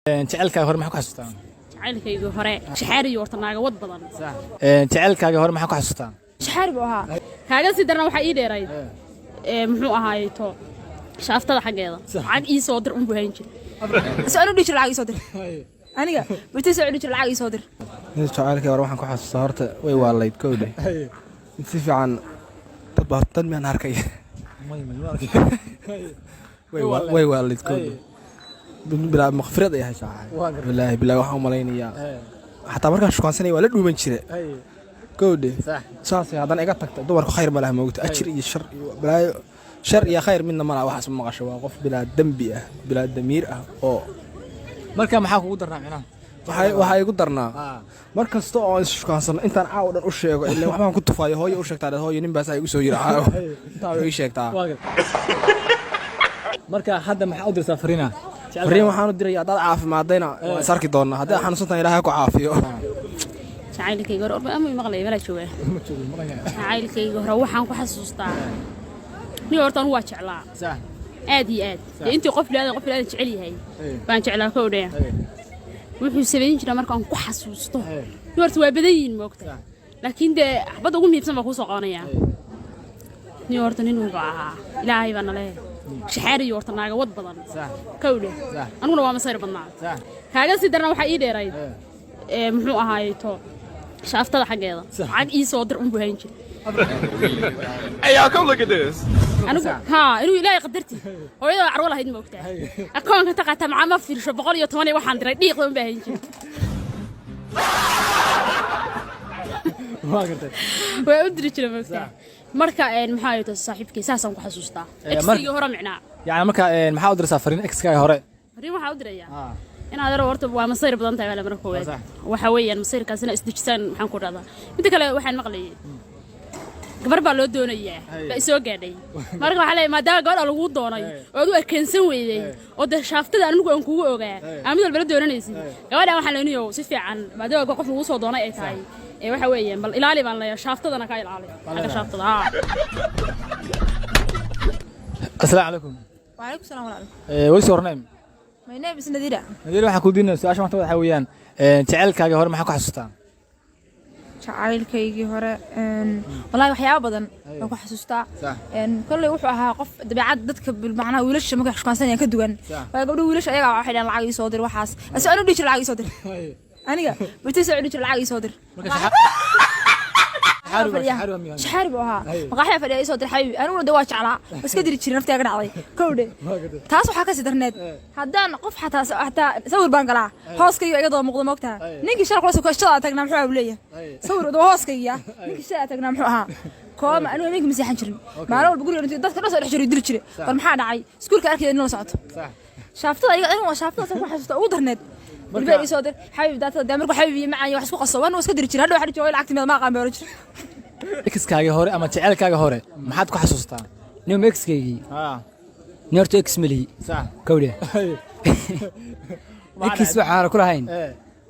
jacaylkaaga hore maxaa ku xasuustaa jacaylkayga hore shaxaari iyo horta naaga wad badan jacaylkaaga hore maxaa ku xasuustaa shaxaari buu ahaa kaaga si darna waxa ii dheerayd muxuu ahaayay to shaaftada xageeda lacag ii soo dir un buu hayn jiray soo dhig lacag ii soo dir aniga wixii soo dhig lacag ii soo dir jacaylkayga hore waxaan ku xasuustaa horta way waalayd kowdhe si fiican dad miyaan arkay way waalayd kowdhe bilaa maqfirad ay haysaa wallaahi bilaa waxaan u malaynayaa xataa markaan shukaansanay waa la dhuuman jire kowdhe saasay haddana iga tagta dumarku khayr ma laha moogta ajir iyo shar iyo balaayo shar iyo khayr midna ma laha waxaas ma maqasho waa qof bilaa dembi ah bilaa damiir ah oo marka maxaa kugu darnaa micnaha waxaa igu darnaa mar kasta oo is shukaansano intaan caawa dhan u sheego ilaa waxbaan ku tufaayo hooyo u sheegtaa hooyo nin baas ay igu soo yiri caawa intaa way ii sheegtaa marka hadda maxaa u dirtaa fariina fariin waxaan u dirayaa dad caafimaadayna waa is arki doonaa haddii xanuunsantahay ilaahay ku caafiyo jacaylkayga hore orba ama maqlay mala joogaa jacaylkayga hore waxaan ku xasuustaa nin horta anu waa jeclaa aad iyo aad intii qof ilaadan jecel yahay baan jeclaa kowdhe wuxuu sameyn jiray markaan ku xasuusto nin horta waa badan yihiin moogta laakiin dee xabadda ugu muhiimsan baa kuu soo qabanaya nin horta nin wuxuu ahaa ilaahay baa nale shaxaari iyo horta naaga wad badan kowdhe aniguna waa masayr badnaa kaaga si darna waxaa ii dheerayd muxuu ahaayay to shaaftada xageeda lacag ii soo dir un buu hayn jiray Hey, y'all come look at this. anigu inuu ilaahay qadarti hooyada carwo lahayd ma ogtaa akoonka taqaata macama fiirsho 110 waxaan diray dhiiqda un baa hayn jiray waa u diri jiray ma ogtaa marka maxaa ay tahay saaxiibkay saasaan ku xasuustaa ex-kii hore micnaa yani marka maxaa u dirtaa fariin ex-kaaga hore fariin waxaa u dirayaa inaad aro horta waa masayr badan tahay wala marka koowaad waxa weeyaan masayrkaasina isdijisaan maxaan ku dhahdaa inta kale waxaan maqlayay gabar baa loo doonayaa baa soo gaadhay marka waxa leeyahay maadaama gabar lagu doonay oo aad u arkeensan weeyday oo da shaaftada anigu aan kugu ogaa aamid walba la doonanaysid gabadha waxaan leenayo si fiican maadaama qof lagu soo doonay ay tahay waxa weeyaan bal ilaali baan leeyahay shaaftadana ka ilaali xaga shaaftada assalaamu calaykum wa alaykum salaam wa what's your name my name is Nadira waxaan ku diinaa su'aasha maanta waxa weeyaan jacaylkaaga hore maxaa ku xasuustaa jacaylkaygii hore wallahi waxyaabo badan oo ku xasuustaa kulli wuxuu ahaa qof dabeecad dadka macnaha wiilasha markay xushkaansanayaan ka duwan waa gabdho wiilasha ayaga waxay dhan lacag ii soo dir waxaas asoo dhig lacag ii soo dir aniga wixii soo dhig lacag ii soo dir shaxaari buu ahaa maqaaxiya fadhiya ii soo dir xabiibi aniguna de waa jeclaa iska diri jiray naftiga dhacday kowdhe taas waxaa ka sii darneed haddaan qof xataa sawir baan galaa hooskayga iga daba muuqda moogtaha ninkii shalay kula sokashada tagnaa muxuu leeyahay sawir daba hooskayga ninkii shalay tagnaa muxuu ahaa kooma aniga ninkii ma seexan jirin maalin walba guriga dadka dhan soo dhex jiray dili jiray bal maxaa dhacay iskuulka arkayda in la socoto shaaftada aniga waa shaaftada ku xasuusta ugu darneed البيت يصدر حبيبي ده مركو حبيبي معي wax isku qaso waan iska diri jiray hadhow xarijo lacagti mid ma qaanbaro jiray ex-kaaga hore ama jacaylkaaga hore maxaad ku xasuustaa nin ex-kaygii nin horta ex mali sax kowdhe ex waxaan ku lahayn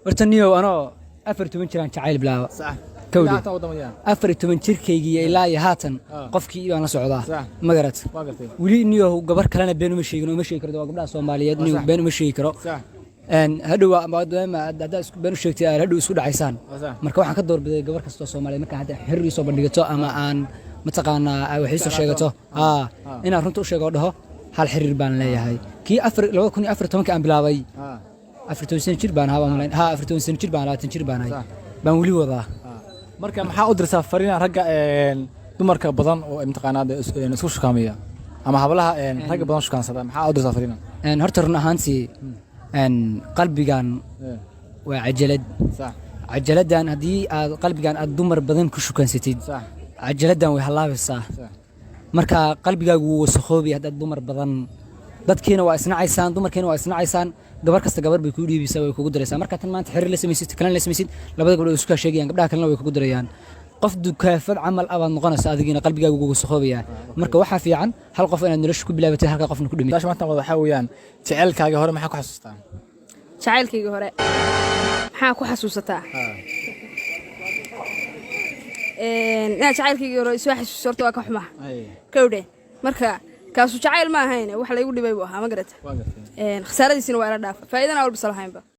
horta niyow anoo 14 jiraan jacayl bilaaba sax kowdhe 14 jirkaygii ilaa iyo haatan qofkii baan la socdaa magarat wali niyow gabar kalena been uma sheegi karo waa gabdhaha Soomaaliyeed niyow been uma sheegi karo hadhow maadaama hadda isku been u sheegtay hadhow isku dhacaysaan marka waxaan ka doorbiday gabar kasta oo Soomaaliyeed marka hadda xiriir soo bandhigato ama aan mataqaanaa waxay soo sheegato inaan runta u sheego dhaho hal xiriir baan leeyahay kii 2014 aan bilaabay 14 jir baan ahaa online 14 jir baan 20 jir baan ahay baan wali wadaa marka maxaa u dirtaa fariin ragga dumarka badan oo imtixaanaad isku shukaamiya ama hablaha ragga badan shukaansada maxaa u dirtaa fariin horta run ahaantii qalbigan waa cajalad sax cajaladan hadii aad qalbigan aad dumar badan ku shukansatid sax cajaladan way halaabaysaa marka qalbigaagu wuu wasakhoobay hadda dumar badan dadkeena waa isnacaysaan dumarkeena waa isnacaysaan gabar kasta gabar bay ku dhiibeysaa way kugu dareysaa marka tan maanta xiriir la sameeysid kala la sameeysid labada gabdhood isku sheegayaan gabdhaha kalena way kugu darayaan qof dukaafad amal abaad noqonaysa adigina qalbigaagu ugu wasakhoobaya marka waxa fiican hal qof inaad nolosha ku bilaabatay halka qofna ku dhimay taas maanta waxa weeyaan jacaylkaaga hore maxaa ku xasuustaa jacaylkayga hore maxaa ku xasuusataa jacaylkayga hore soo xasuusto waa ka xumaa kowdhe marka كاسو جعيل ما هينه wax la igu dhibay buu ahaa ma garata khasaaradisina waa ila dhaaf faa'iidana walba salahaynba